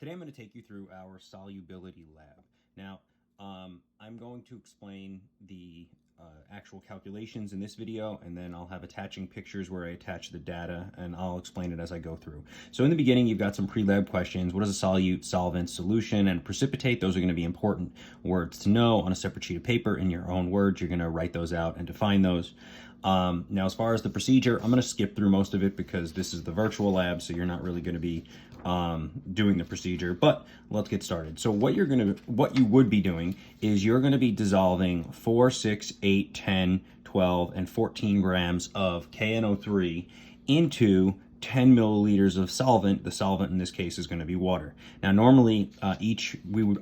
Today I'm going to take you through our solubility lab. Now, I'm going to explain the actual calculations in this video, and then I'll have attaching pictures where I attach the data, and I'll explain it as I go through. So in the beginning, you've got some pre-lab questions. What is a solute, solvent, solution, and precipitate? Those are going to be important words to know on a separate sheet of paper. In your own words, you're going to write those out and define those. Now, as far as the procedure, I'm going to skip through most of it because this is the virtual lab, so you're not really going to be doing the procedure, but let's get started. So what you would be doing is you're going to be dissolving 4, 6, 8, 10, 12, and 14 grams of KNO3 into 10 milliliters of solvent. The solvent in this case is going to be water. Now, normally I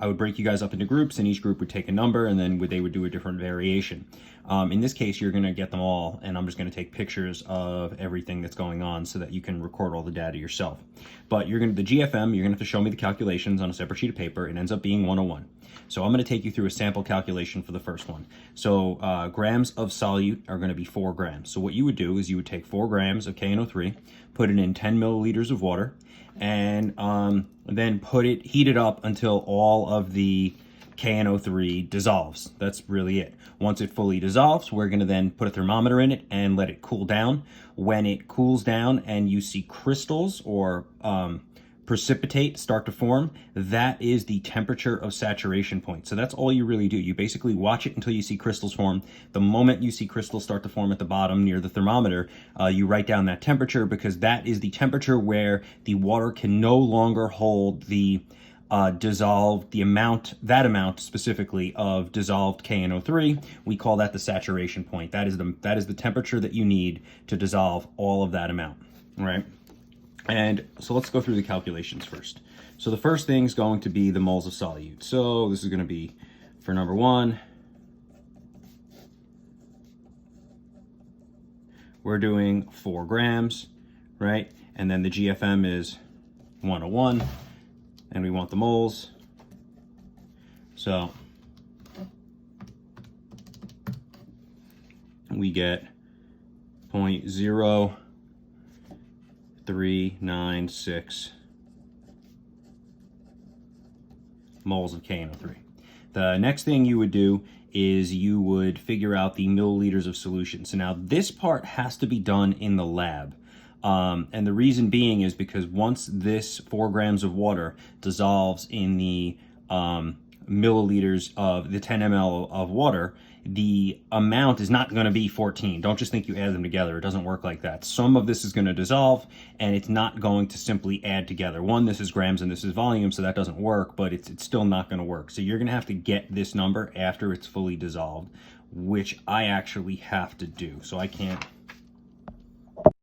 would break you guys up into groups, and each group would take a number, and then they would do a different variation. In this case, you're going to get them all, and I'm just going to take pictures of everything that's going on so that you can record all the data yourself. But the GFM, you're going to have to show me the calculations on a separate sheet of paper. It ends up being 101. So I'm going to take you through a sample calculation for the first one. So grams of solute are going to be 4 grams. So what you would do is you would take 4 grams of KNO3, put it in 10 milliliters of water, and then heat it up until all of the KNO3 dissolves. That's really it. Once it fully dissolves, we're going to then put a thermometer in it and let it cool down. When it cools down and you see crystals or precipitate start to form, that is the temperature of saturation point. So that's all you really do. You basically watch it until you see crystals form. The moment you see crystals start to form at the bottom near the thermometer, you write down that temperature, because that is the temperature where the water can no longer hold the that amount specifically of dissolved KNO3. We call that the saturation point. That is the temperature that you need to dissolve all of that amount, right? And so let's go through the calculations first. So the first thing is going to be the moles of solute. So this is going to be for number 1. We're doing 4 grams, right? And then the GFM is 101. And we want the moles. So we get 0.0396 moles of KNO3. The next thing you would do is you would figure out the milliliters of solution. So now this part has to be done in the lab. And the reason being is because once this 4 grams of water dissolves in the milliliters of the 10 ml of water, the amount is not going to be 14. Don't just think you add them together. It doesn't work like that. Some of this is going to dissolve, and it's not going to simply add together. One, this is grams and this is volume, so that doesn't work, but it's still not going to work. So you're going to have to get this number after it's fully dissolved, which I actually have to do. So I can't